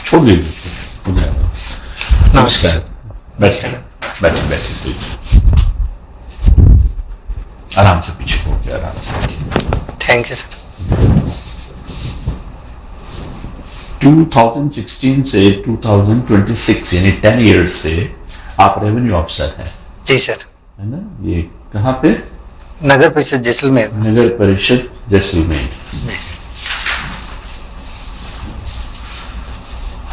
छोड़ दीजिए, हो जाएगा। नमस्कार, बैठिए बैठिए बैठिए प्लीज, आराम से पीछे हो गया, आराम से बैठिए। Thank you sir. 2016 से 2026 यानी 10 ईयर्स से आप रेवेन्यू ऑफिसर हैं। जी सर। है ना? ये कहाँ पे? नगर परिषद जैसलमेर। नगर परिषद Jaisalmer.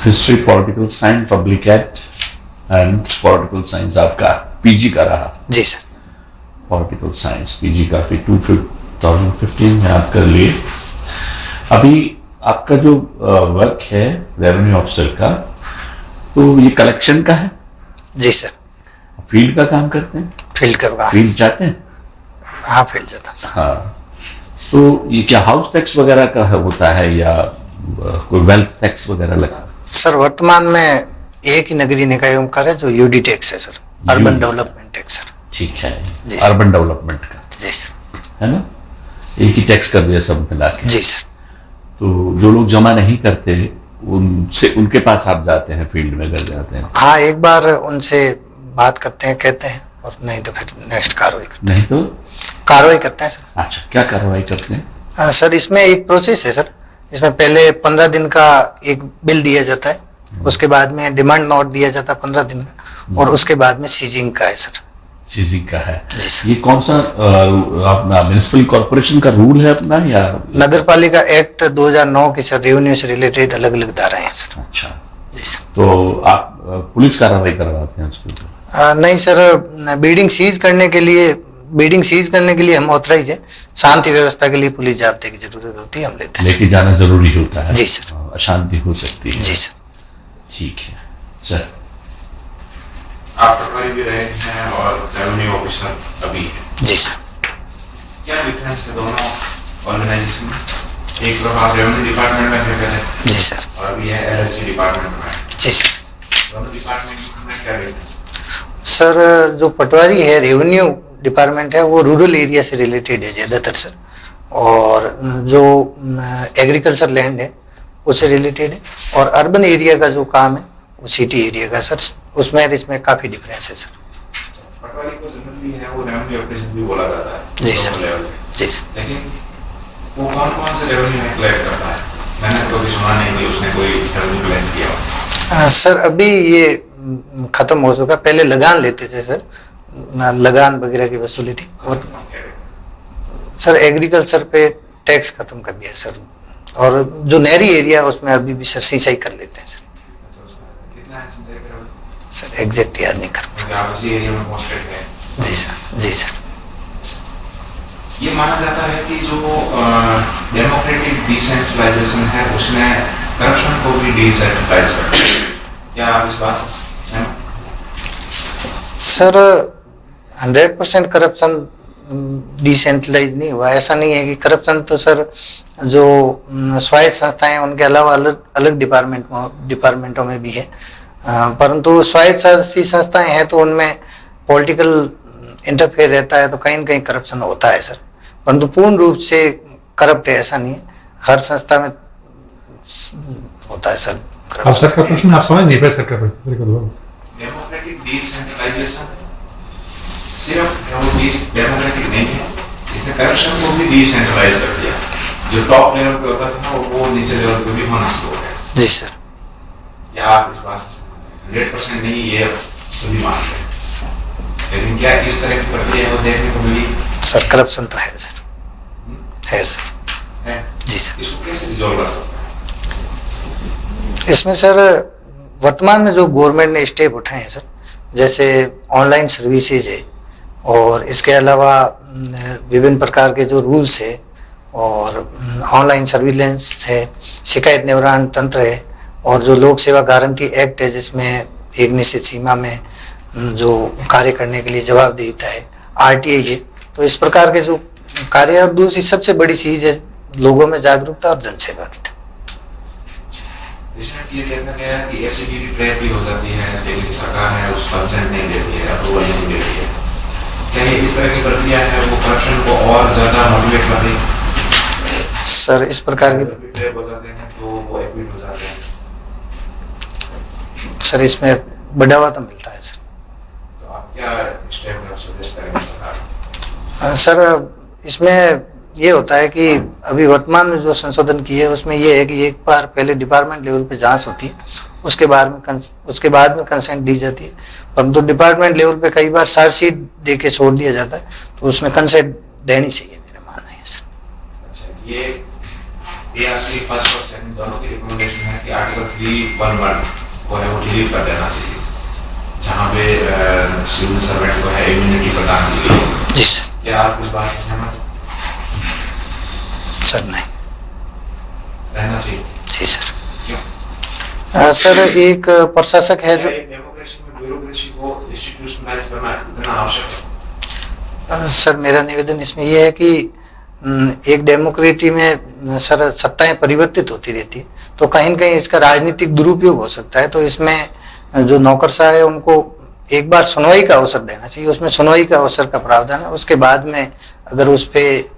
History, political science, public act and political science आपका पीजी का रहा। जी सर। पॉलिटिकल साइंस पीजी काफी 2015 में आप कर लिए। अभी आपका जो वर्क है रेवेन्यू ऑफिसर का, तो ये कलेक्शन का है? जी सर। फील्ड का काम करते हैं? फील्ड का। फील्ड जाते हैं? हाँ, फील्ड जाता हूँ। हाँ, तो ये क्या हाउस टैक्स वगैरह का होता है या कोई वेल्थ टैक्स वगैरह लगता है? सर वर्तमान में एक ही नगरीय निकायों का है जो यूडी टैक्स है sir, urban development tax sir. ठीक है, जी अर्बन डेवलपमेंट का। जी सर। है ना? एक ही टैक्स कर दिया सब मिला के। जी सर। तो जो लोग जमा नहीं करते उनसे, उनके पास आप जाते हैं, फील्ड में कर जाते हैं? हाँ, एक बार उनसे बात करते हैं, कहते हैं, और नहीं तो फिर नेक्स्ट कार्रवाई करते हैं। नहीं तो कार्रवाई करते हैं सर। अच्छा, क्या कार्रवाई करते हैं? सर इसमें एक प्रोसेस है सर। इसमें पहले 15 दिन का एक बिल दिया जाता है, उसके बाद में डिमांड नोट दिया जाता है 15 दिन का, और उसके बाद में सीजिंग का है सर। सीजिंग का है। जी सर। ये कौन सा अपना म्युनिसिपल कॉर्पोरेशन का रूल है अपना, या नगर पालिका एक्ट 2009 के सर, रेवेन्यू से रिलेटेड अलग अलग धाराएं हैं सर। अच्छा, जी सर। तो आप पुलिस कार्रवाई करवाते हैं उसके ऊपर? नहीं सर, बिल्डिंग सीज करने के लिए हम ऑथराइज है। शांति व्यवस्था के लिए पुलिस जाब्ते की जरूरत होती है, हम लेते हैं। लेके जाना जरूरी होता है? जी सर। अशांति हो सकती है। जी सर। ठीक है सर। आप पटवारी भी रहे हैं और रेवेन्यू ऑफिसर अभी हैं। जी सर। क्या डिफरेंस है दोनों ऑर्गेनाइजेशन में? एक तरफ आप रेवेन्यू डिपार्टमेंट में थे पहले। जी सर। और अभी है एलएससी डिपार्टमेंट में। जी सर। दोनों डिपार्टमेंट में क्या डिफरेंस? सर जो पटवारी है, रेवेन्यू डिपार्टमेंट है, वो रूरल एरिया से रिलेटेड है ज़्यादातर सर, और जो एग्रीकल्चर लैंड है उससे रिलेटेड है, और अर्बन एरिया का जो काम है वो सिटी एरिया का सर, उसमें इसमें काफ़ी डिफरेंस है सर। पटवारी को जनरली है वो रेवेन्यू ऑफिसर भी बोला जाता है। जी सर। लेवल जी सर। लेकिन वो कौन से रेवेन्यू है कलेक्ट करता है? मैंने कभी सुना नहीं कि उसने कोई रेवेन्यू कलेक्ट किया। सर अभी ये खत्म हो चुका, पहले लगान लेते थे सर, लगान वगैरह की वसूली थी, और सर एग्रीकल्चर पे टैक्स खत्म कर दिया सर, और जो नहरी एरिया है उसमें अभी भी सर सिंचाई कर लेते हैं सर। कितना है सिंचाई का? सर एग्जैक्ट याद नहीं कर क्योंकि आप उसी एरिया में पोस्टेड हैं। जी सर। जी सर। ये माना जाता है कि जो डेमोक्रेटिक डिसेंट्रलाइजेशन है उसमें करप्शन को भी डिसेंट्रलाइज करता है। क्या आप इस बात से सहमत? सर 100% करप्शन डिसेंट्रलाइज नहीं हुआ, ऐसा नहीं है कि करप्शन तो सर जो स्वायत्त संस्थाएं उनके अलावा अलग अलग डिपार्टमेंटों में भी है, परंतु स्वायत्त संस्थाएं हैं तो उनमें पॉलिटिकल इंटरफेयर रहता है, तो कहीं न कहीं करप्शन होता है सर, परंतु पूर्ण रूप से करप्ट है ऐसा नहीं है, हर संस्था में होता है सर। आप सर का प्रश्न आप समझ नहीं पाए सर का प्रश्न। डेमोक्रेटिक डिसेंट्रलाइजेशन सिर्फ डेमोक्रेटिक नहीं है, इसने करप्शन को भी डिसेंट्रलाइज कर दिया। जो टॉप लेवल पे होता था वो नीचे लेवल पे भी होना शुरू हो गया। जी सर। क्या आप इस बात से 100% नहीं ये सभी मानते हैं, लेकिन क्या इस तरह की प्रक्रिया को देखने को मिली? सर करप्शन तो है सर, है सर। है? जी सर। इसको कैसे रिजॉल्व कर सकते हैं? इसमें सर वर्तमान में जो गवर्नमेंट ने स्टेप उठाए हैं सर, जैसे ऑनलाइन सर्विसेज है, और इसके अलावा विभिन्न प्रकार के जो रूल्स है, और ऑनलाइन सर्विलेंस है, शिकायत निवारण तंत्र है, और जो लोक सेवा गारंटी एक्ट है जिसमें एक निश्चित सीमा में जो कार्य करने के लिए जवाबदेहिता है, आरटीआई है, तो इस प्रकार के जो कार्य, और दूसरी सबसे बड़ी चीज है लोगों में जागरूकता और जनसेवा की। ये देखा गया कि एससीबीटी ट्रैप भी हो जाती है, लेकिन सरकार है उस कंसेंट नहीं देती है, अप्रूवल नहीं देती है। क्या ये इस तरह की प्रक्रिया है वो करप्शन को और ज्यादा मोटिवेट कर रही है? सर इस प्रकार की ट्रैप हो जाते हैं तो वो एक्विट हो जाते हैं। सर इसमें बढ़ावा तो मिलता है सर। तो आप क्या स्टेप सजेस्ट करेंगे सरकार? सर इसमें ये होता है कि अभी वर्तमान में जो संशोधन किए है उसमें ये है कि एक बार पहले डिपार्टमेंट लेवल पे जांच होती है, उसके बाद में कंसेंट दी जाती है, परंतु डिपार्टमेंट लेवल पे कई बार चार्जशीट दे के छोड़ दिया जाता है, तो उसमें कंसेंट देनी चाहिए, मेरा मानना है सर। अच्छा, ये एआरसी फर्स्ट और सेकंड दोनों की रिकमेंडेशन है कि आर्टिकल 311 को है वो डिलीट कर देना चाहिए, जहाँ पे सिविल सर्वेंट को है इम्यूनिटी प्रदान की गई है। जी सर। क्या आप इस बात से सहमत हैं? सर नहीं। रहना चाहिए। जी सर। क्यों? सर एक प्रशासक है जो डेमोक्रेसी में ब्यूरोक्रेसी को इंस्टीट्यूशनलाइज करना इतना आवश्यक है? सर मेरा निवेदन इसमें यह है कि एक डेमोक्रेसी में सर सत्ताएं परिवर्तित होती रहती है, तो कहीं न कहीं इसका राजनीतिक दुरुपयोग हो सकता है, तो इसमें जो नौकरशाह है उनको एक बार सुनवाई का अवसर देना चाहिए, उसमें सुनवाई का अवसर का प्रावधान है, उसके बाद में अगर उस पर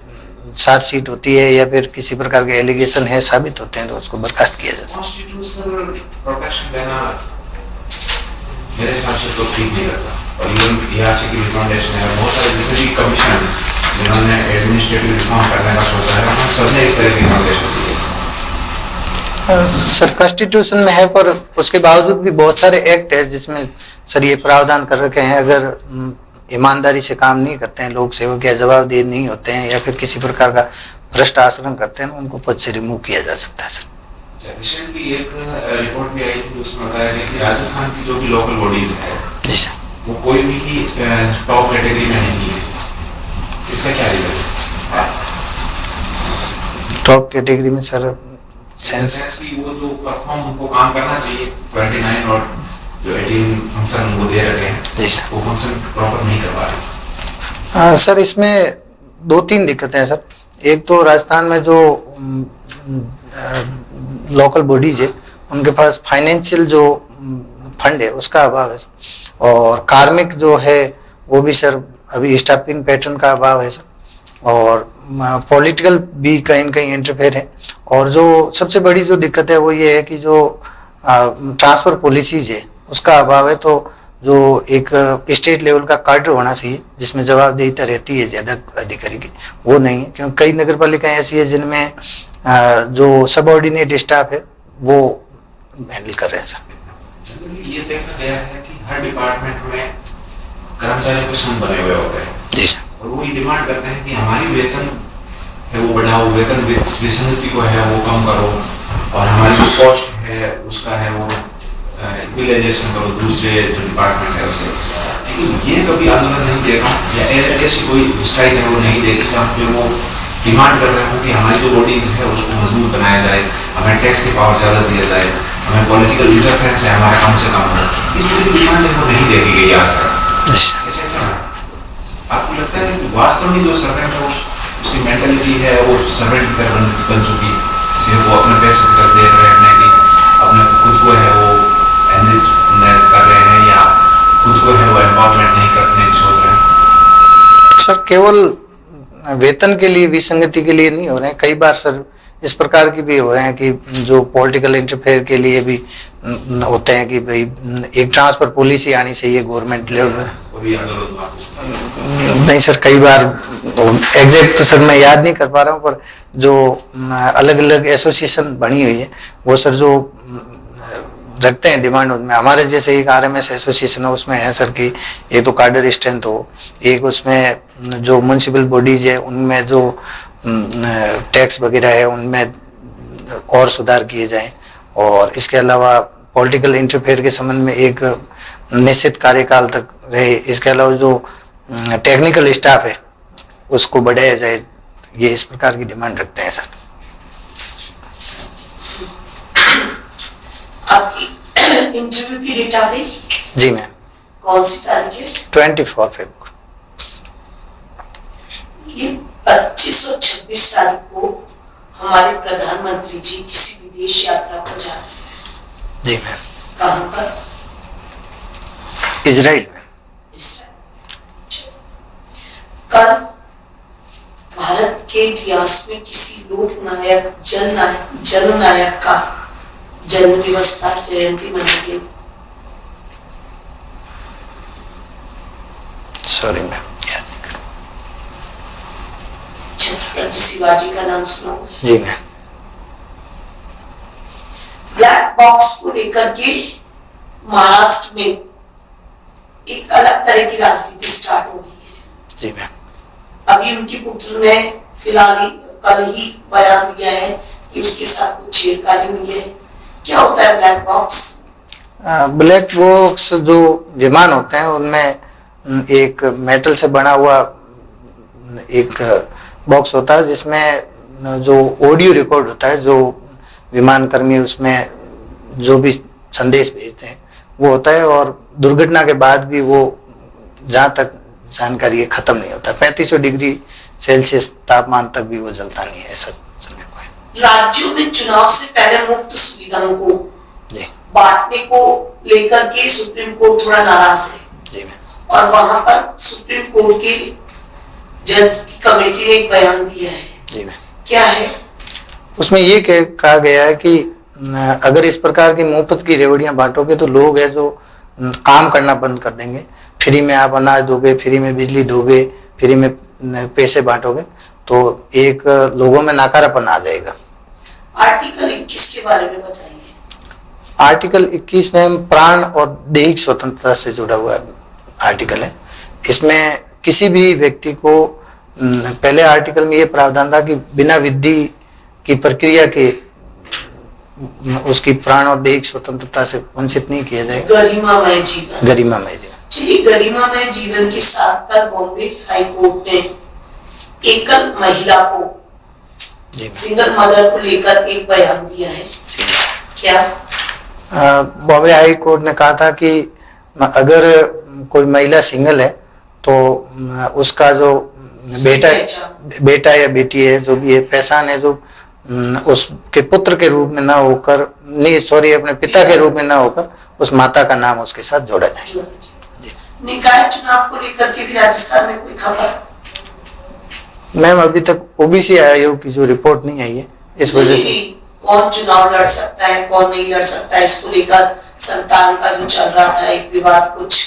चार्जशीट होती है या फिर किसी प्रकार के एलिगेशन है साबित होते हैं तो उसको बर्खास्त किया जा सकता है। कॉन्स्टिट्यूशनल प्रोटेक्शन देना मेरे हिसाब से तो ठीक नहीं लगता, और इवन एआरसी की रिकमेंडेशन है, बहुत सारे जितने भी कमीशन जिन्होंने एडमिनिस्ट्रेटिव रिफॉर्म करने का सोचा है उन्होंने सबने इस तरह की रिकमेंडेशन दी है। सर कॉन्स्टिट्यूशन में है, पर उसके बावजूद भी बहुत सारे एक्ट है जिसमें सर ये प्रावधान कर रखे हैं, अगर ईमानदारी से काम नहीं करते हैं लोग, सेवक या जवाबदेह नहीं होते हैं या फिर किसी प्रकार का भ्रष्ट आचरण करते हैं, उनको पद से रिमूव किया जा सकता है सर। अच्छा, रिसेंटली एक रिपोर्ट भी आई थी, उसमें बताया गया कि राजस्थान की जो भी लोकल बॉडीज है जी सर, वो कोई भी टॉप कैटेगरी में नहीं है, इसका क्या रीजन है? टॉप कैटेगरी में सर सेंस की वो जो परफॉर्म उनको काम करना चाहिए 29 और जो 18 फंक्शन उनको दे रखे हैं, जी सर, वो फंक्शन प्रॉपर नहीं करवा रहे। सर इसमें दो तीन दिक्कतें हैं सर। एक तो राजस्थान में जो लोकल बॉडीज है उनके पास फाइनेंशियल जो फंड है उसका अभाव है, और कार्मिक जो है वो भी सर अभी स्टाफिंग पैटर्न का अभाव है सर, और पॉलिटिकल भी कहीं न कहीं इंटरफेयर है, और जो सबसे बड़ी जो दिक्कत है वो ये है कि जो ट्रांसफर पॉलिसीज है उसका अभाव है, तो जो एक स्टेट लेवल का कार्डर होना चाहिए जिसमें जवाबदेहिता रहती है ज्यादा अधिकारी की, वो नहीं है, क्योंकि कई नगर पालिकाएं ऐसी है जिनमें जो सबऑर्डिनेट स्टाफ है वो हैंडल कर रहे हैं सर। जनरली ये देखा गया है कि हर डिपार्टमेंट में कर्मचारियों के संघ बने हुए होते हैं जी सर, और वो ये डिमांड करते हैं कि हमारी वेतन है वो बढ़ाओ, वेतन विसंगति को है वो कम करो, और हमारी जो कॉस्ट है उसका है वो इक्विलाइजेशन करो दूसरे जो डिपार्टमेंट है उससे। लेकिन ये कभी आंदोलन नहीं देखा या ऐसी कोई स्ट्राइक है वो नहीं देखी जहाँ पे वो डिमांड कर रहे हो कि हमारी जो बॉडीज है उसको मजबूत बनाया जाए, हमें टैक्स की पावर ज़्यादा दिया जाए, हमें पॉलिटिकल इंटरफेरेंस है हमारा कम से कम हो, इस तरह की डिमांड है वो नहीं देखी गई आज तक। ऐसे क्या आपको लगता है कि वास्तव में जो सर्वेंट है उसकी मेंटालिटी है वो सर्वेंट की तरह बन चुकी है, सिर्फ वो अपने पैसे की तरफ देख रहे हैं कि अपने खुद को है वो एनरिच कर रहे हैं या खुद को है वो एम्पावरमेंट नहीं करने की सोच रहे हैं? सर केवल वेतन के लिए विसंगति के लिए नहीं हो रहे हैं, कई बार सर इस प्रकार की भी हो रहे हैं कि जो पॉलिटिकल इंटरफेयर के लिए भी होते हैं कि भाई एक ट्रांसफर पॉलिसी आनी चाहिए गवर्नमेंट लेवल पे। नहीं सर, कई बार एग्जैक्ट तो सर मैं याद नहीं कर पा रहा हूँ, पर जो अलग अलग एसोसिएशन बनी हुई है वो सर जो रखते हैं डिमांड उसमें, हमारे जैसे एक आरएमएस एसोसिएशन है उसमें है सर कि एक तो कार्डर स्ट्रेंथ हो, एक उसमें जो म्युनिसिपल बॉडीज है उनमें जो टैक्स वगैरह है उनमें और सुधार किए जाएं, और इसके अलावा पॉलिटिकल इंटरफेयर के संबंध में एक निश्चित कार्यकाल तक रहे, इसके अलावा जो टेक्निकल स्टाफ है उसको बढ़ाया जाए, ये इस प्रकार की डिमांड रखते हैं सर। आपकी इंटरव्यू की डेट आ गई? जी मैम। कौन सी तारीख है? 24 फरवरी को। ये 25 और 26 तारीख को हमारे प्रधानमंत्री जी किसी विदेश यात्रा पर जा रहे हैं। जी मैम। कहाँ पर? इजराइल में। कल भारत के इतिहास में किसी जननायक का जन्म दिवस था, जयंती मनाई गई। सॉरी मैम, याद नहीं कर। छत्रपति शिवाजी का नाम सुना होगा? जी मैम। ब्लैक बॉक्स को लेकर के महाराष्ट्र में एक अलग तरह की राजनीति स्टार्ट हो गई है। जी मैम। अभी उनके पुत्र ने फिलहाल ही कल ही बयान दिया है कि उसके साथ कुछ छेड़खानी हुई है। क्या होता है ब्लैक बॉक्स? ब्लैक बॉक्स जो विमान होते हैं उनमें एक मेटल से बना हुआ एक बॉक्स होता है जिसमें जो ऑडियो रिकॉर्ड होता है, जो विमान कर्मी उसमें जो भी संदेश भेजते हैं वो होता है, और दुर्घटना के बाद भी वो जहाँ तक जानकारी है खत्म नहीं होता। 3500 डिग्री सेल्सियस तापमान तक भी वो जलता नहीं है, ऐसा चलने को है। राज्यों में चुनाव से पहले मुफ्त सुविधाओं को जी बांटने को लेकर के सुप्रीम कोर्ट थोड़ा नाराज है। जी मैम। और वहां पर सुप्रीम कोर्ट के जज की कमेटी ने एक बयान दिया है। जी मैम। क्या है उसमें ये कहा गया है कि अगर इस प्रकार की मुफ्त की रेवड़ियां बांटोगे तो लोग है जो काम करना बंद कर देंगे। फ्री में आप अनाज दोगे, फ्री में बिजली दोगे, फ्री में पैसे बांटोगे तो एक लोगों में नाकारापन आ जाएगा। आर्टिकल 21 के बारे में बताइए। आर्टिकल 21 में प्राण और दैहिक स्वतंत्रता से जुड़ा हुआ आर्टिकल है। इसमें किसी भी व्यक्ति को पहले आर्टिकल में ये प्रावधान था कि बिना विधि की प्रक्रिया के उसकी प्राण और दैहिक स्वतंत्रता से वंचित नहीं किया जाएगा। गरिमामय जीवन। गरिमामय जीवन। चलिए, गरिमामय जीवन के साथ कल बॉम्बे हाई कोर्ट ने एकल महिला को, सिंगल मदर को लेकर एक बयान दिया है। क्या बॉम्बे हाई कोर्ट ने कहा था कि अगर कोई महिला सिंगल है तो उसका जो बेटा या बेटी है, जो भी है, पहचान है जो उसके पुत्र के रूप में ना होकर, नहीं सॉरी, अपने पिता के रूप में ना होकर उस माता का नाम उसके साथ जोड़ा जाए। निकाय चुनाव को लेकर के भी राजस्थान में कोई खबर? मैम अभी तक ओबीसी आयोग की जो रिपोर्ट नहीं आई है, इस वजह से कौन चुनाव लड़ सकता है कौन नहीं लड़ सकता है इसको लेकर संतान का जो चल रहा था एक विवाद कुछ।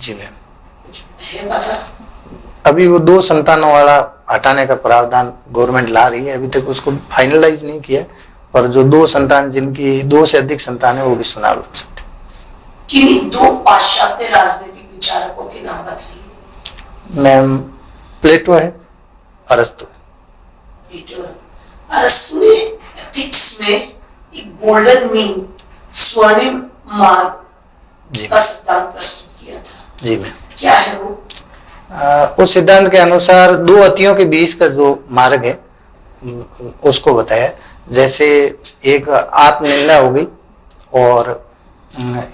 जी मैम। कुछ है पता? अभी वो 2 संतानों वाला हटाने का प्रावधान गवर्नमेंट ला रही है, अभी तक उसको फाइनलाइज नहीं किया, पर जो 2 संतान, जिनकी 2 से अधिक संतान है, वो भी चुनाव लड़ सकते हैं। किन्हीं 2 पाश्चात्य राजनीतिक विचारकों के नाम बताइए। मैम प्लेटो है, अरस्तु। अरस्तु ने एथिक्स में एक गोल्डन मीन, स्वर्णिम मार्ग का सिद्धांत प्रस्तुत किया था। जी मैम। क्या है वो? उस सिद्धांत के अनुसार 2 अतियों के बीच का जो मार्ग है उसको बताया। जैसे एक आत्मनिंदा हो गई और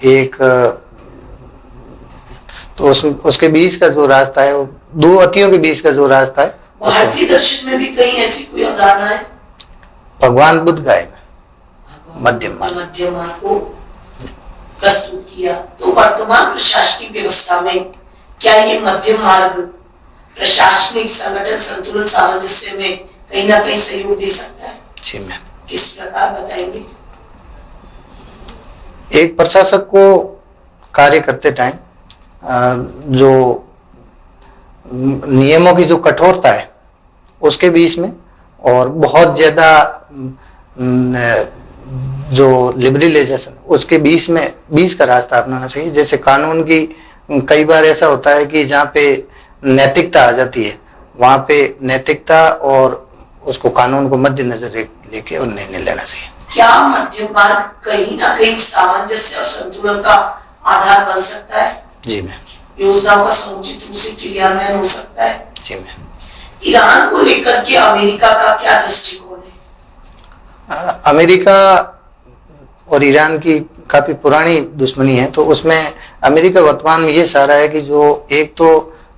एक तो उसके बीच का जो रास्ता है, वो 2 अतियों के बीच का जो रास्ता है। भारतीय दर्शन में भी कहीं ऐसी कोई अवधारणा है? भगवान बुद्ध का है मध्यम मार्ग को प्रस्तुत किया। तो वर्तमान प्रशासनिक व्यवस्था में क्या ये मध्यम मार्ग प्रशासनिक संगठन संतुलन सामंजस्य में कहीं ना कहीं सहयोग दे सकता है? जी मैम। किस प्रकार बताएंगे? एक प्रशासक को कार्य करते टाइम जो नियमों की जो कठोरता है उसके बीच में, और बहुत ज्यादा जो लिबरलाइजेशन उसके बीच का रास्ता अपनाना चाहिए। जैसे कानून की कई बार ऐसा होता है कि जहाँ पे नैतिकता आ जाती है, वहाँ पे नैतिकता और उसको कानून को मद्देनजर लेके और निर्णय लेना चाहिए। क्या मध्यम मार्ग कहीं ना कहीं सामंजस्य और संतुलन का आधार बन सकता है? जी मैम। योजनाओं का समुचित रूप से क्रियान्वयन हो सकता है? जी मैम। ईरान को लेकर के अमेरिका का क्या दृष्टिकोण है? अमेरिका और ईरान की काफी पुरानी दुश्मनी है, तो उसमें अमेरिका वर्तमान में ये चाह रहा है कि जो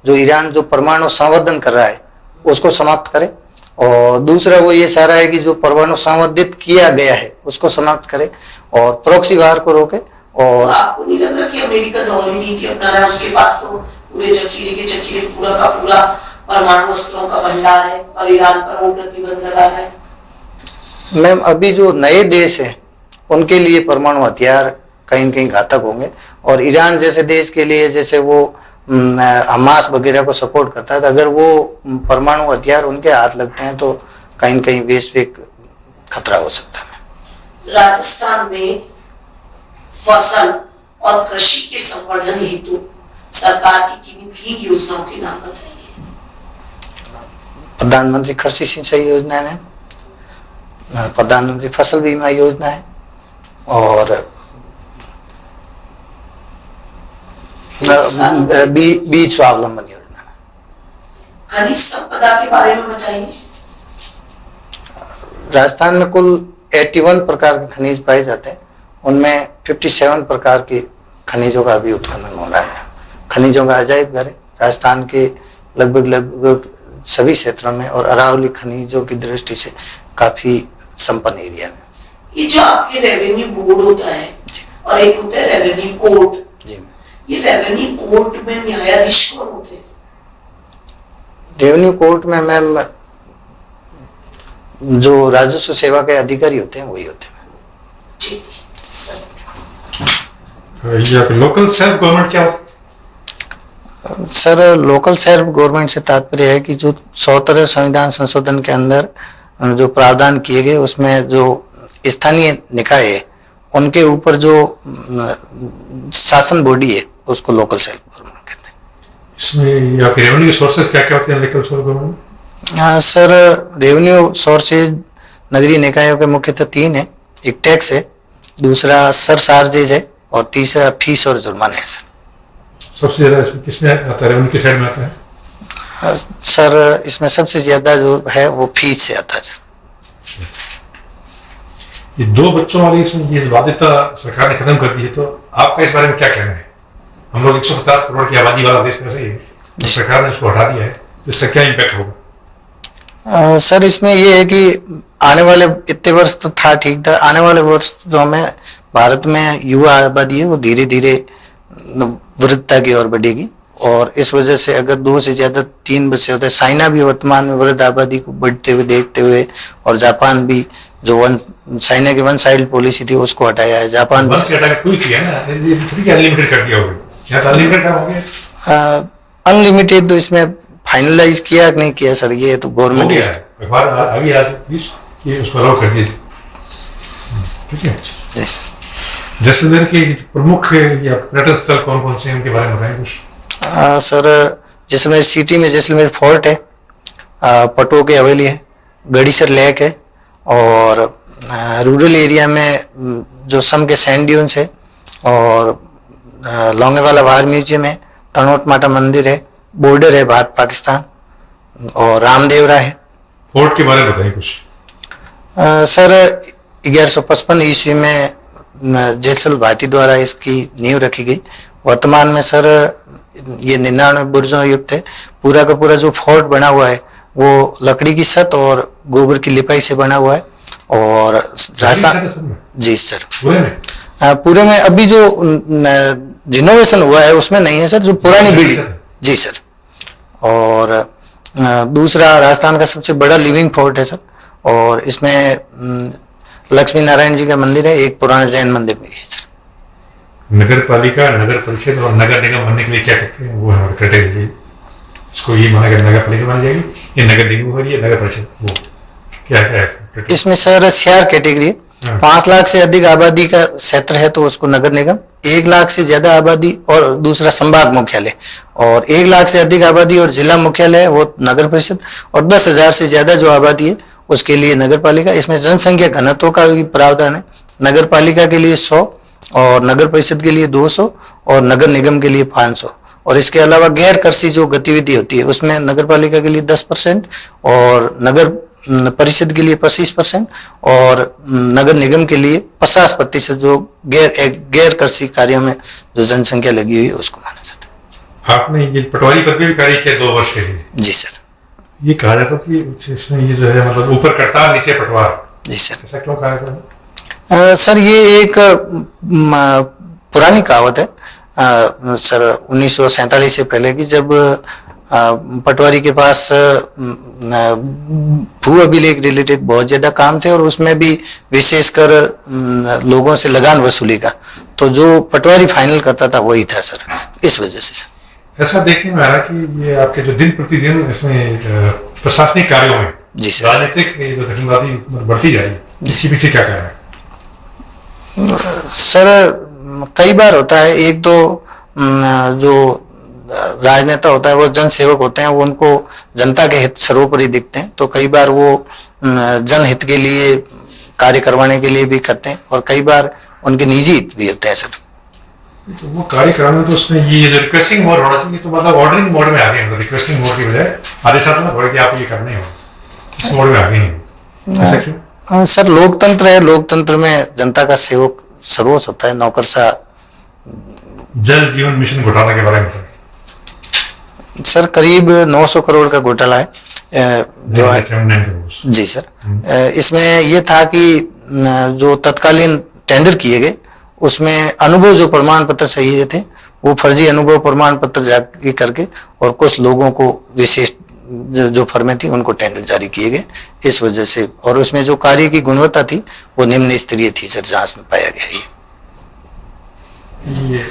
ईरान जो परमाणु संवर्धन कर रहा है उसको समाप्त करे, और दूसरा वो ये चाह रहा है कि जो परमाणु संवर्धित किया गया है उसको समाप्त करे और प्रॉक्सी वार को रोके। और आपको नहीं लग रहा कि अमेरिका दोहरी नीति अपना रहा है? उसके पास तो पूरे जखीरे पूरा का पूरा परमाणु अस्त्रों का भंडार है और ईरान पर वो प्रतिबंध लगा रहा है। मैम अभी जो नए देश है उनके लिए परमाणु हथियार कहीं न कहीं घातक होंगे, और ईरान जैसे देश के लिए, जैसे वो हमास वगैरह को सपोर्ट करता है। तो अगर वो परमाणु हथियार उनके हाथ लगते हैं तो कहीं न कहीं वैश्विक खतरा हो सकता है। राजस्थान में फसल और कृषि के संवर्धन हेतु सरकार की किन 3 योजनाओं के नाम बताइए। प्रधानमंत्री कृषि सिंचाई योजना है, प्रधानमंत्री फसल बीमा योजना है और बीज स्वावलंबन योजना है। खनिज संपदा के बारे में बताइए। राजस्थान में कुल 81 प्रकार के खनिज पाए जाते हैं, उनमें 57 प्रकार के खनिजों का भी उत्खनन हो रहा है। खनिजों का अजायब घर है राजस्थान के लगभग सभी क्षेत्रों में और अरावली खनिजों की दृष्टि से काफी संपन्न एरिया है। ये जो आपके रेवेन्यू बोर्ड होता है और एक होता है रेवेन्यू कोर्ट, ये रेवेन्यू कोर्ट में न्यायाधीश कौन होते हैं? रेवेन्यू कोर्ट में मैम जो राजस्व सेवा के अधिकारी होते हैं वही होते हैं। जी सर। ये लोकल सेल्फ गवर्नमेंट क्या होता है? सर लोकल सेल्फ गवर्नमेंट से तात्पर्य है कि जो 74 संविधान संशोधन के अंदर जो प्रावधान किए गए उसमें जो स्थानीय निकाय है उनके ऊपर जो शासन बॉडी है उसको लोकल सेल्फ गवर्नमेंट कहते हैं। इसमें या रेवेन्यू सोर्सेज क्या क्या होते हैं लोकल सेल्फ गवर्नमेंट? हाँ सर, रेवेन्यू सोर्सेज नगरीय निकायों के मुख्यतः 3 है। एक टैक्स है, दूसरा सरचार्जेज है और तीसरा फीस और जुर्माने है। सर सबसे ज्यादा इसमें किसमें आता है, रेवेन्यू की साइड में आता है? सर इसमें सबसे ज्यादा जो है वो फीस से आता है। ये 2 बच्चों वाली इसमें ये बाध्यता सरकार ने खत्म कर दी है, तो आपका इस बारे में क्या कहना है? हम लोग 150 करोड़ की आबादी वाला देश में से ही सरकार ने इसको हटा दिया है, तो इसका क्या इम्पैक्ट होगा? सर इसमें ये है कि आने वाले इतने वर्ष तो था ठीक था, आने वाले वर्ष जो हमें भारत में युवा आबादी है वो धीरे धीरे वृद्धता की ओर बढ़ेगी और इस वजह से अगर 2 से ज्यादा 3 बच्चे होते हैं। चाइना भी वर्तमान में वृद्ध आबादी को बढ़ते हुए देखते हुए और जापान भी जो चाइना की 1 साइड पॉलिसी थी उसको हटाया है। जापान भी अनलिमिटेड तो इसमें फाइनलाइज किया नहीं किया सर, ये तो गवर्नमेंट जैसलमेर के प्रमुख या पर्यटन स्थल कौन कौन से हैं उनके बारे में बताएं कुछ। सर जैसलमेर सिटी में जैसलमेर फोर्ट है, पटो की हवेली है, गड़ीसर लेक है और रूरल एरिया में जो सम के सैंड ड्यून्स है और लोंगेवाला वार म्यूजियम है, तनोट माता मंदिर है, बॉर्डर है भारत पाकिस्तान और रामदेवरा है। फोर्ट के बारे में बताइए कुछ। सर 1155 ईस्वी में जैसल भाटी द्वारा इसकी नींव रखी गई। वर्तमान में सर ये 99 बुर्जों युक्त है। पूरा का पूरा जो फोर्ट बना हुआ है वो लकड़ी की छत और गोबर की लिपाई से बना हुआ है और राजस्थान जी सर पूरे में अभी जो रिनोवेशन हुआ है उसमें नहीं है सर, जो पुरानी बिल्डिंग जी सर। और दूसरा राजस्थान का सबसे बड़ा लिविंग फोर्ट है सर और इसमें लक्ष्मी नारायण जी का मंदिर है, एक पुराना जैन मंदिर भी है सर। नगर पालिका, नगर परिषद और नगर निगम बनने के लिए क्या करते हैं वो हमारे क्राइटेरिया, इसको ये माना नगर पालिका मानी जाएगी, ये नगर निगम हो रही है, नगर परिषद वो क्या क्या है इसमें सर CR कैटेगरी है। 5 लाख से अधिक आबादी का क्षेत्र है तो उसको नगर निगम, 1 लाख से ज्यादा आबादी और दूसरा संभाग मुख्यालय और 1 लाख से अधिक आबादी और जिला मुख्यालय है वो नगर परिषद और 10,000 से ज्यादा जो आबादी है उसके लिए नगर पालिका। इसमें जनसंख्या घनत्व का भी प्रावधान है। नगर पालिका के लिए 100 और नगर परिषद के लिए 200 और नगर निगम के लिए 500 और इसके अलावा गैर कृषि जो गतिविधि होती है उसमें नगर पालिका के लिए 10% और नगर परिषद के लिए 25% और नगर निगम के लिए 50% जो गैर कृषि कार्यों में जो जनसंख्या लगी हुई है उसको माना जाता है। आपने ये पटवारी पद भी कार्य किया 2 वर्ष के लिए? जी सर। ये कहा जाता था कि इसमें ये जो है मतलब ऊपर कट्टा नीचे पटवार, जी सर। ऐसा क्यों कहा जाता था? सर ये एक पुरानी कहावत है सर 1947 से पहले की, जब पटवारी के पास भू अभिलेख रिलेटेड बहुत ज्यादा काम थे और उसमें भी विशेषकर लोगों से लगान वसूली का, तो जो पटवारी फाइनल करता था वही था सर, इस वजह से सर। ऐसा देखने में आ रहा है कि ये आपके जो दिन प्रतिदिन इसमें प्रशासनिक कार्यों में जी सर। राजनीतिक ये जो दखलंदाजी बढ़ती जा रही है, इसके पीछे क्या कारण है? सर कई बार होता है, एक तो जो राजनेता होता है वो जनसेवक होते हैं, वो उनको जनता के हित सर्वोपरि दिखते हैं, तो कई बार वो जनहित के लिए कार्य करवाने के लिए भी करते हैं, और कई बार उनके निजी हित भी होते हैं सर। तो वो कार्य कराना, तो उसमें ये जो रिक्वेस्टिंग मोड होना चाहिए, तो मतलब ऑर्डरिंग मोड में आ गए हैं, रिक्वेस्टिंग मोड की बजाय आदेशात्मक हो कि आप ये करना ही हो, इस मोड में आ गए हैं। ऐसा क्यों? सर लोकतंत्र है, लोकतंत्र में जनता का सेवक सर्वोच्च होता है, नौकरशाह। जल जीवन मिशन घोटाला के बारे में बताइए। सर करीब 900 करोड़ का घोटाला है जो है। 79 करोड़। जी सर। इसमें ये था कि जो तत्कालीन टेंडर किए गए उसमें अनुभव जो प्रमाण पत्र चाहिए थे वो फर्जी अनुभव प्रमाण पत्र जारी करके, और कुछ लोगों को विशेष जो फर्में थी उनको टेंडर जारी किए गए इस वजह से, और उसमें जो कार्य की गुणवत्ता थी वो निम्न स्तरीय थी सर, जांच में पाया गया ये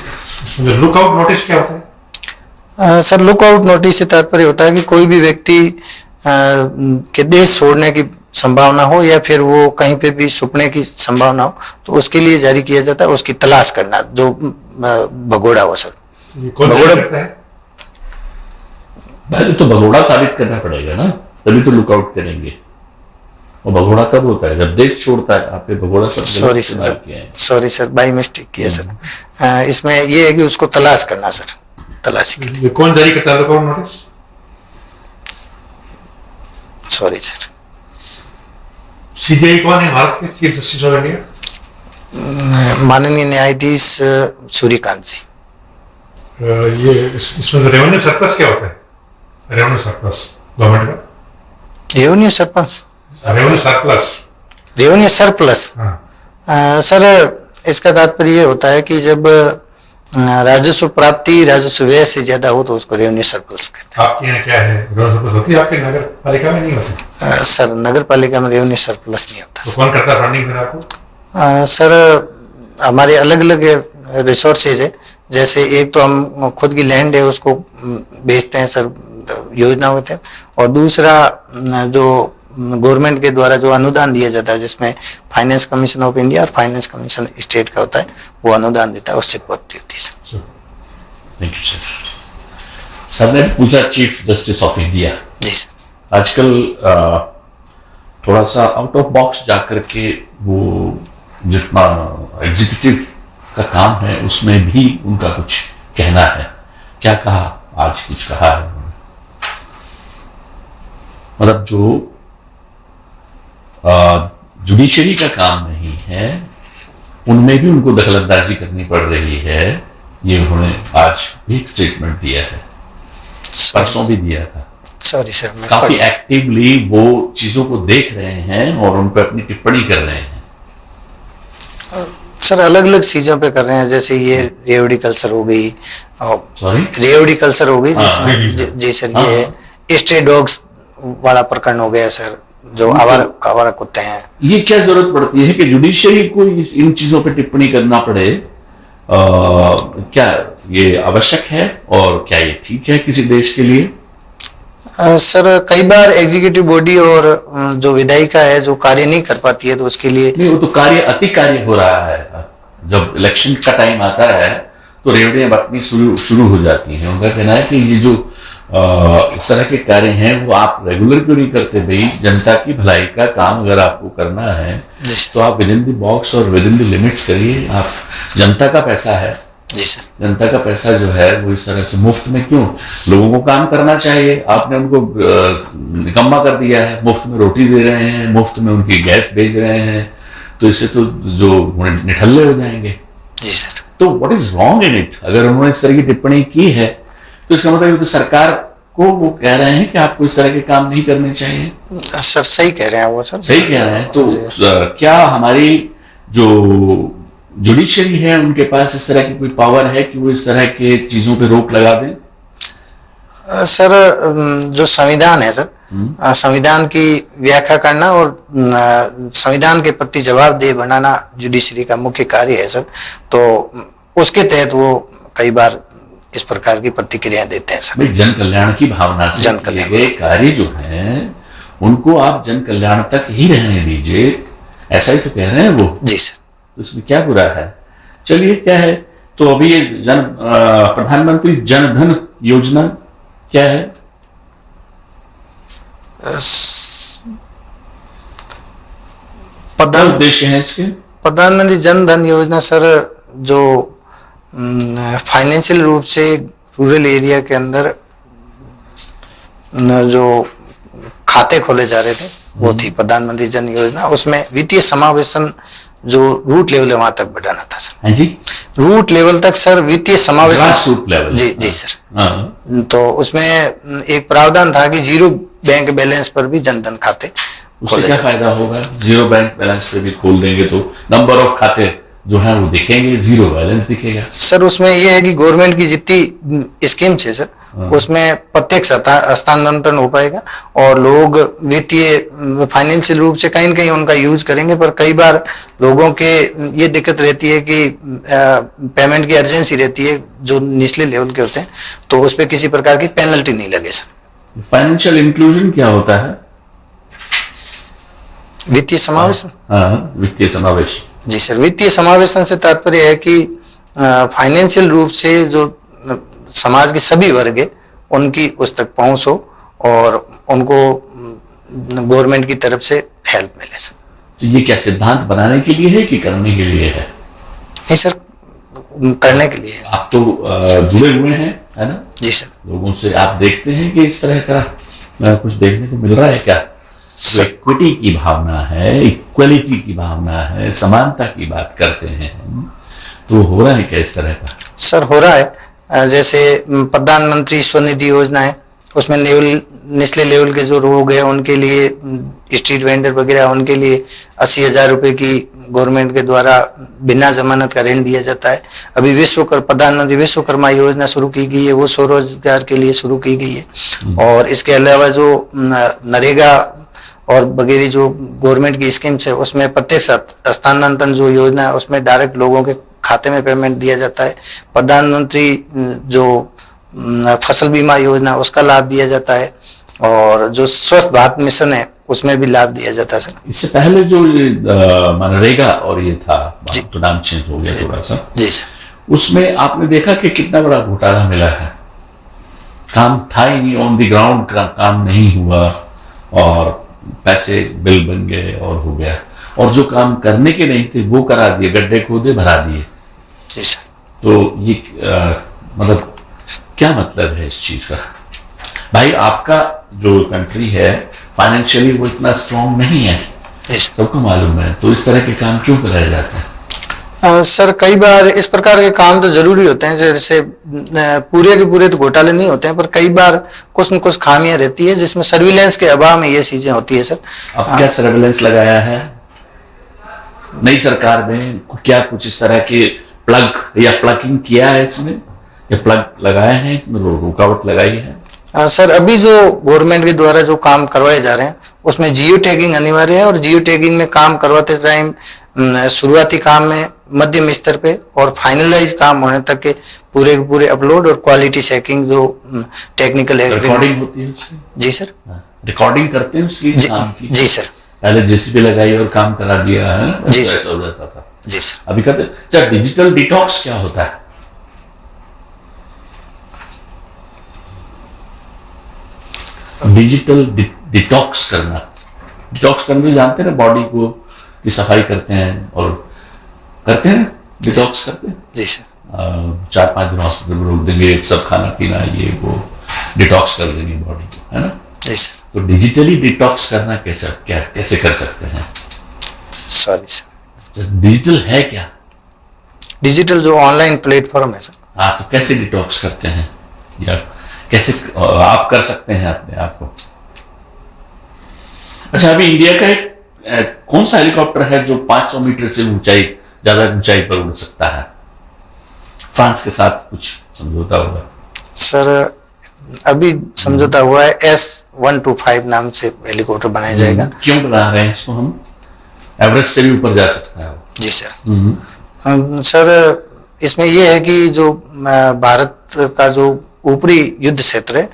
इसमें जो लुकआउट नोटिस क्या होता है? सर लुकआउट नोटिस से तात्पर्य होता है कि कोई भी व्यक्ति के देश छोड़ने की संभावना हो या फिर वो कहीं पे भी छुपने की संभावना हो, तो उसके लिए जारी किया जाता है, उसकी तलाश करना, जो भगोड़ा हो सर। भगोड़ा करता है? पहले तो भगोड़ा साबित करना पड़ेगा ना, तभी तो लुकआउट करेंगे। और भगोड़ा कब होता है? जब देश छोड़ता है। आपने भगोड़ा शब्द सॉरी इस्तेमाल सर, किया है। सॉरी सर, बाई मिस्टेक किया सर। इसमें ये है कि उसको तलाश करना सर, तलाशी के ये कौन जारी करता है lookout notice? Sorry sir. CGI कौन है भारत के चीफ जस्टिस ऑफ इंडिया? माननीय न्यायाधीश सूर्यकांत जी। ये इसमें रेवेन्यू सरप्लस क्या होता है? रेवेन्यू सरप्लस गवर्नमेंट का? Revenue sarpanch, revenue surplus. Revenue surplus. हाँ। सर इसका तात्पर्य ये होता है कि जब राजस्व प्राप्ति राजस्व व्यय से ज्यादा हो तो उसको रेवेन्यू सरप्लस कहते हैं। आपके यहाँ क्या है, रेवेन्यू सरप्लस होती है? आपके नगर पालिका में नहीं होती? सर नगर पालिका में रेवेन्यू सरप्लस नहीं होता। तो कौन करता है फंडिंग फिर आपको? सर हमारे अलग अलग रिसोर्सेज है, जैसे एक तो हम खुद की लैंड है उसको बेचते हैं सर योजनाओं के तहत, और दूसरा जो गवर्नमेंट के द्वारा जो अनुदान दिया जाता है जिसमें फाइनेंस कमीशन ऑफ इंडिया और फाइनेंस कमीशन स्टेट का होता है, वो अनुदान देता है, उससे पूर्ति होती है sir. Thank you sir. Sir ने पूछा चीफ जस्टिस ऑफ इंडिया। जी सर। आजकल थोड़ा सा आउट ऑफ बॉक्स जाकर के वो जितना एग्जीक्यूटिव का काम है उसमें भी उनका कुछ कहना है। क्या कहा आज? कुछ कहा है मतलब जो जुडिशरी का काम नहीं है उनमें भी उनको दखलंदाजी करनी पड़ रही है, ये उन्होंने आज भी एक स्टेटमेंट दिया है, परसों भी दिया था। सॉरी सर, काफी एक्टिवली वो चीजों को देख रहे हैं और उन पर अपनी टिप्पणी कर रहे हैं। सर अलग अलग चीजों पे कर रहे हैं, जैसे ये रेवड़ी कल्चर हो गई, सॉरी रेवड़ी कल्चर हो गई जिसमें जी सर ये हाँ। स्ट्रे डॉग्स वाला प्रकरण हो गया सर, जो आवारा कुत्ते हैं। ये क्या जरूरत पड़ती है कि जुडिशरी को इन चीजों पे टिप्पणी करना पड़े? क्या ये आवश्यक है और क्या ये ठीक है किसी देश के लिए? सर कई बार एग्जीक्यूटिव बॉडी और जो विधायिका है जो कार्य नहीं कर पाती है तो उसके लिए नहीं, वो तो कार्य अति कार्य हो रहा है। जब इलेक्शन का टाइम आता है तो रेवड़ियां बटनी शुरू हो जाती हैं। उनका कहना है कि ये जो इस तरह के कार्य हैं वो आप रेगुलर क्यों नहीं करते? भाई जनता की भलाई का काम अगर आपको करना है तो आप विद इन द बॉक्स और विद इन द लिमिट्स करिए। आप जनता का पैसा है, जी सर, जनता का पैसा जो है वो इस तरह से मुफ्त में क्यों? लोगों को काम करना चाहिए। आपने उनको निकम्मा कर दिया है, मुफ्त में रोटी दे रहे हैं, मुफ्त में उनकी गैस भेज रहे हैं, तो इससे तो जो निठल्ले हो जाएंगे। जी सर। तो what is wrong in it? अगर उन्होंने इस तरह की टिप्पणी की है तो इसका मतलब तो सरकार को वो कह रहे हैं कि आपको इस तरह के काम नहीं करने चाहिए। सर सही कह रहे हैं वो सर, सही कह रहे हैं। तो क्या हमारी जो जुडिशरी है उनके पास इस तरह की कोई पावर है कि वो इस तरह के चीजों पे रोक लगा दें? सर जो संविधान है सर, संविधान की व्याख्या करना और संविधान के प्रति जवाबदेह बनाना जुडिशरी का मुख्य कार्य है सर। तो उसके तहत वो कई बार इस प्रकार की प्रतिक्रिया देते हैं सर। भाई जन कल्याण की भावना से जन किए कल्याण। गए कार्य जो हैं उनको आप जन कल्याण तक ही रहने दीजिए, ऐसा ही तो कह रहे हैं वो। जी सर। तो इसमें क्या बुरा है? चलिए, क्या है तो अभी ये प्रधानमंत्री जन धन योजना क्या है? क्या उद्देश्य है इसके? प्रधानमंत्री जन धन योजना सर जो फाइनेंशियल रूप से रूरल एरिया के अंदर जो खाते खोले जा रहे थे वो थी प्रधानमंत्री जन योजना। उसमें वित्तीय समावेशन जो रूट लेवल है वहां तक बढ़ाना था सर। हाँ जी, रूट लेवल तक सर वित्तीय समावेशन। Root level. जी जी सर। हाँ। तो उसमें एक प्रावधान था कि जीरो बैंक बैलेंस पर भी जनधन खाते उससे क्या फायदा होगा? जीरो बैंक बैलेंस पे भी खोल देंगे तो नंबर ऑफ खाते जो है वो दिखेंगे, जीरो बैलेंस दिखेगा। सर उसमें ये है कि गवर्नमेंट की जितनी स्कीम है सर उसमें प्रत्यक्ष हस्तांतरण हो पाएगा और लोग वित्तीय फाइनेंशियल रूप से कहीं न कहीं उनका यूज करेंगे। पर कई बार लोगों के ये दिक्कत रहती है कि पेमेंट की अर्जेंसी रहती है जो निचले लेवल के होते हैं, तो उस पर किसी प्रकार की पेनल्टी नहीं लगे सर। फाइनेंशियल इंक्लूजन क्या होता है? वित्तीय समावेशन। हाँ, वित्तीय समावेश। जी सर, वित्तीय समावेशन से तात्पर्य है कि फाइनेंशियल रूप से जो समाज के सभी वर्ग है उनकी उस तक पहुंच हो और उनको गवर्नमेंट की तरफ से हेल्प मिले सर। तो ये क्या सिद्धांत बनाने के लिए है कि करने के लिए है? नहीं सर, करने के लिए। आप तो जुड़े हुए हैं, है ना? जी सर। लोगों से आप देखते हैं कि इस तरह का कुछ देखने को मिल रहा है क्या? इक्विटी की भावना है, इक्वलिटी की भावना है, समानता की बात करते हैं, तो हो रहा है क्या इस तरह का? सर हो रहा है। जैसे प्रधानमंत्री स्वनिधि योजना है उसमें निचले लेवल के जो लोग हैं उनके लिए स्ट्रीट वेंडर वगैरह उनके लिए 80,000 रुपए की गवर्नमेंट के द्वारा बिना जमानत का ऋण दिया जाता है। अभी प्रधानमंत्री विश्वकर्मा योजना शुरू की गई है, वो स्वरोजगार के लिए शुरू की गई है। और इसके अलावा जो नरेगा और वगैरह जो गवर्नमेंट की स्कीम्स है उसमें प्रत्यक्ष हस्तांतरण जो योजना है उसमें डायरेक्ट लोगों के खाते में पेमेंट दिया जाता है। प्रधानमंत्री जो फसल बीमा योजना उसका लाभ दिया जाता है और जो स्वच्छ भारत मिशन है उसमें भी लाभ दिया जाता है सर। इससे पहले जो मनरेगा और ये था तो नाम चेंज हो गया थोड़ा सा। जी सर। उसमें आपने देखा कि कितना बड़ा घोटाला मिला है, काम था ही नहीं, ऑन द ग्राउंड काम नहीं हुआ और पैसे बिल बन गए और हो गया, और जो काम करने के नहीं थे वो करा दिए, गड्ढे खोदे भरा दिए। जी सर। तो ये मतलब क्या मतलब है इस चीज का? भाई आपका जो कंट्री है फाइनेंशियली वो इतना स्ट्रांग नहीं है, सबको मालूम है, तो इस तरह के काम क्यों कराए जाते हैं? सर कई बार इस प्रकार के काम तो जरूरी होते हैं, जैसे पूरे के पूरे तो घोटाले नहीं होते हैं पर कई बार कुछ न कुछ खामियां रहती है जिसमें सर्विलेंस के अभाव में ये चीजें होती है सर। अब क्या सर्विलेंस लगाया है नई सरकार में? क्या कुछ इस तरह के प्लग या प्लगिंग किया है इसमें, या प्लग लगाए हैं, रुकावट लगाई है? सर अभी जो गवर्नमेंट के द्वारा जो काम करवाए जा रहे हैं उसमें जियो टैगिंग अनिवार्य है और जियो टैगिंग में काम करवाते टाइम शुरुआती काम में मध्यम स्तर पे और फाइनलाइज काम होने तक के पूरे अपलोड और क्वालिटी चेकिंग जो टेक्निकल रिकॉर्डिंग होती है उसकी? जी सर। रिकॉर्डिंग करते हैं उसकी काम की? जी सर। पहले जेसीबी लगाई और काम करा दिया है, ऐसा हो जाता था। जी सर। अभी कहते अच्छा डिजिटल डिटॉक्स क्या होता है? डिजिटल डिटॉक्स करना, डिटॉक्स करने जानते हैं ना, बॉडी को की सफाई करते हैं और करते हैं डिटॉक्स करते हैं। जी सर। 4-5 दिन हॉस्पिटल में रोक देंगे, सब खाना पीना ये वो डिटॉक्स कर देंगे बॉडी को, है ना? जी सर। तो डिजिटली डिटॉक्स करना कैसे कर सकते हैं? सॉरी सर, डिजिटल है क्या? डिजिटल जो ऑनलाइन प्लेटफॉर्म है सर। हाँ, तो कैसे डिटॉक्स करते हैं या कैसे आप कर सकते हैं अपने आप को? अच्छा, अभी इंडिया का एक कौन सा हेलीकॉप्टर है जो 500 मीटर से ज्यादा ऊंचाई पर उड़ सकता है? फ्रांस के साथ कुछ समझौता होगा सर, अभी समझौता हुआ है, S125 नाम से हेलीकॉप्टर बनाया जाएगा। क्यों बना रहे हैं इसको? हम एवरेस्ट से भी ऊपर जा सकता है। जी सर। सर इसमें यह है कि जो भारत का जो ऊपरी युद्ध क्षेत्र है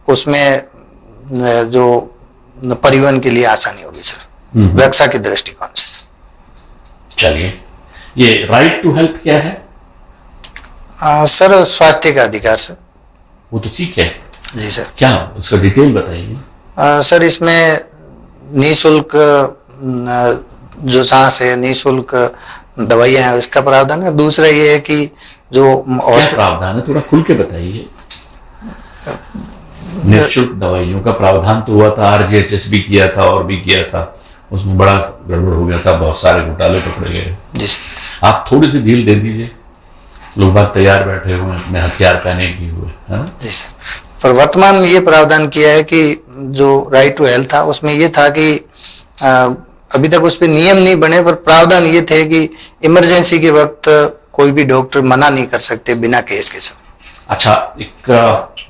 उसमें जो परिवहन के लिए आसानी होगी सर, रक्षा की दृष्टिकोण से। चलिए, ये राइट टू हेल्थ क्या है? सर स्वास्थ्य का अधिकार सर। वो तो ठीक है जी सर। क्या उसका डिटेल बताइए। सर इसमें निःशुल्क जो सांस है, निःशुल्क दवाइयाँ हैं उसका प्रावधान है। दूसरा ये है कि जो क्या प्रावधान है, थोड़ा खुल के बताइए। निःशुल्क दवाइयों का प्रावधान तो हुआ था, RGHS भी किया था और भी किया था, उसमें बड़ा गड़बड़ हो गया था, बहुत सारे घोटाले पकड़े गए। जी सर। आप थोड़ी सी ढील दे दीजिए, लोग बात तैयार बैठे हुए हैं अपने हथियार पहने किए हुए, है ना? जी सर। पर वर्तमान में ये प्रावधान किया है कि जो राइट टू हेल्थ था उसमें ये था कि अभी तक उस पर नियम नहीं बने, पर प्रावधान ये थे कि इमरजेंसी के वक्त कोई भी डॉक्टर मना नहीं कर सकते बिना केस के सर। अच्छा, एक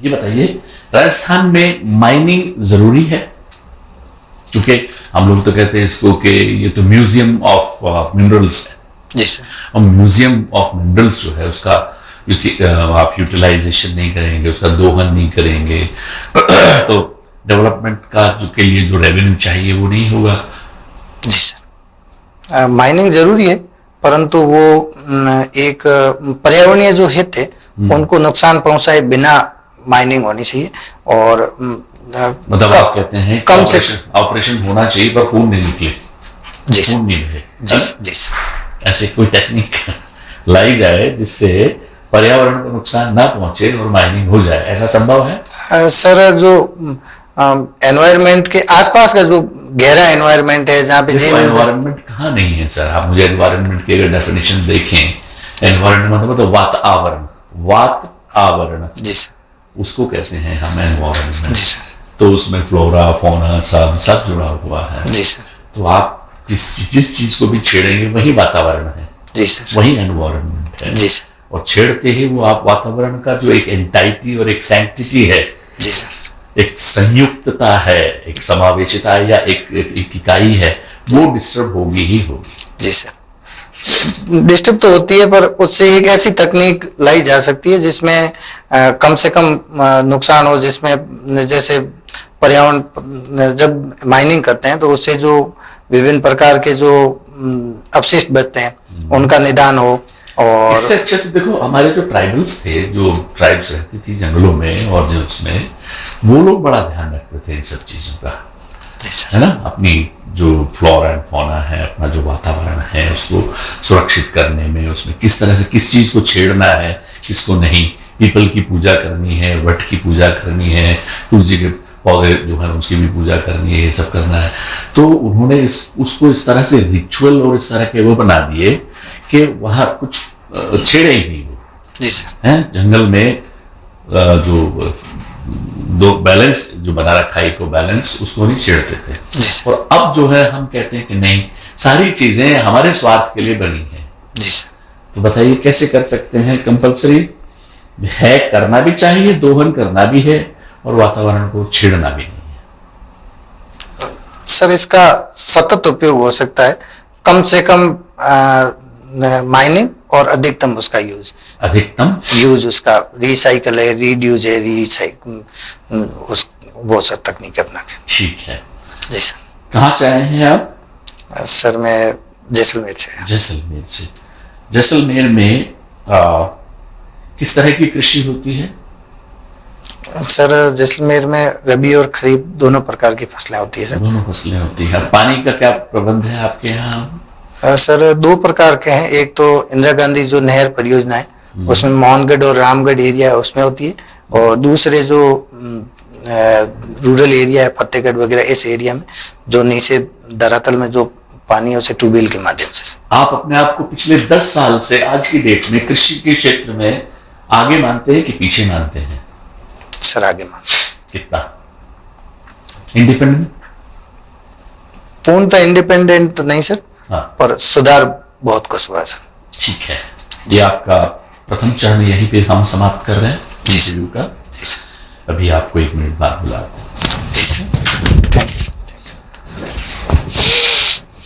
ये बताइए, राजस्थान में माइनिंग जरूरी है? क्योंकि हम लोग तो कहते हैं इसको कि ये तो म्यूजियम ऑफ मिनरल्स है। जी सर। और म्यूजियम ऑफ मिनरल्स जो है उसका आप यूटिलाइजेशन नहीं करेंगे, उसका दोहन नहीं करेंगे तो डेवलपमेंट का जो के लिए जो रेवेन्यू चाहिए वो नहीं होगा। जी सर। माइनिंग जरूरी है, परंतु वो एक पर्यावरणीय जो हित है उनको नुकसान पहुंचाए बिना माइनिंग होनी चाहिए। और मतलब आप कहते हैं कम से ऑपरेशन होना चाहिए पर खून नहीं निकले, जी खून नहीं बहे। जी सर। ऐसे कोई टेक्निक लाई जाए जिससे पर्यावरण को नुकसान ना पहुंचे और माइनिंग हो जाए, ऐसा संभव है? सर जो एनवायरनमेंट के आसपास का जो गहरा एनवायरनमेंट है जहाँ पे एनवायरनमेंट कहाँ नहीं है सर? आप मुझे एनवायरनमेंट की अगर डेफिनेशन देखें, एनवायरनमेंट मतलब वातावरण, वातावरण जी सर, उसको कहते हैं हम एनवायरनमेंट। जी सर। तो उसमें फ्लोरा फौना सब जुड़ा हुआ है। जी सर। तो आप जिस चीज को भी छेड़ेंगे वही वातावरण है, जी सर, वही एनवायरनमेंट है। जी सर। और छेड़ते ही वो आप वातावरण का जो एक एंटाइटी और एक सैंक्टिटी है, जी सर, एक संयुक्तता है, एक समावेशिता है या एक इकाई है, वो डिस्टर्ब होगी ही होगी। जी सर। डिस्टर्ब तो होती है, पर उससे एक ऐसी तकनीक लाई जा सकती है जिसमें कम से कम नुकसान हो, जिसमें जैसे पर्यावरण जब माइनिंग करते हैं तो उससे जो विभिन्न प्रकार के जो अपशिष्ट बचते हैं उनका निदान हो। और इससे अच्छा तो देखो, हमारे जो ट्राइबल्स थे, जो ट्राइब्स रहती थी जंगलों में और जो उसमें, वो लोग बड़ा ध्यान रखते थे इन सब चीजों का, है ना? अपनी जो फ्लोरा एंड फौना है, अपना जो वातावरण है उसको सुरक्षित करने में, उसमें किस तरह से किस चीज को छेड़ना है, किसको नहीं। पीपल की पूजा करनी है, वट की पूजा करनी है, तुलसी के पौधे जो है उसकी भी पूजा करनी है, ये सब करना है। तो उन्होंने उसको इस तरह से रिचुअल और इस तरह के वो बना दिए कि वहां कुछ छेड़े ही नहीं वो। जी सर। हैं जंगल में जो दो बैलेंस जो बना रखा है, इको बैलेंस, उसको नहीं छेड़ते थे। जी सर। और अब जो है हम कहते हैं कि नहीं, सारी चीजें हमारे स्वार्थ के लिए बनी है। जी सर। तो बताइए कैसे कर सकते हैं? कंपल्सरी है, करना भी चाहिए, दोहन करना भी है और वातावरण को छेड़ना भी नहीं है। सर इसका सतत उपयोग हो सकता है, कम से कम माइनिंग और अधिकतम उसका यूज, उसका रिसाइकल है, रीड्यूज है, रीसाइकल, उस वो सब तकनीक अपना के। ठीक है जी सर। कहाँ से आए हैं आप? सर मैं जैसलमेर से। जैसलमेर से। जैसलमेर में किस तरह की कृषि होती है? सर जैसलमेर में रबी और खरीफ दोनों प्रकार की फसलें होती है सर। दोनों फसलें होती हैं। पानी का क्या प्रबंध है आपके यहाँ? सर दो प्रकार के हैं, एक तो इंदिरा गांधी जो नहर परियोजना है उसमें मोहनगढ़ और रामगढ़ एरिया उसमें होती है, और दूसरे जो रूरल एरिया है फतेहगढ़ वगैरह, इस एरिया में जो नीचे धरातल में जो पानी है उसे ट्यूबवेल के माध्यम से। आप अपने आप को पिछले 10 साल से आज की डेट में कृषि के क्षेत्र में आगे मानते हैं कि पीछे मानते हैं? सर आगे मानते हैं। कितना इंडिपेंडेंट? पूर्णतः इंडिपेंडेंट तो नहीं सर, हाँ, पर सुधार बहुत कुछ हुआ सर। ठीक है, ये आपका प्रथम चरण यहीं पे हम समाप्त कर रहे हैं इंटरव्यू का। जी सर। अभी आपको 1 मिनट बाद बुलाते हैं। जी सर। Thank you sir.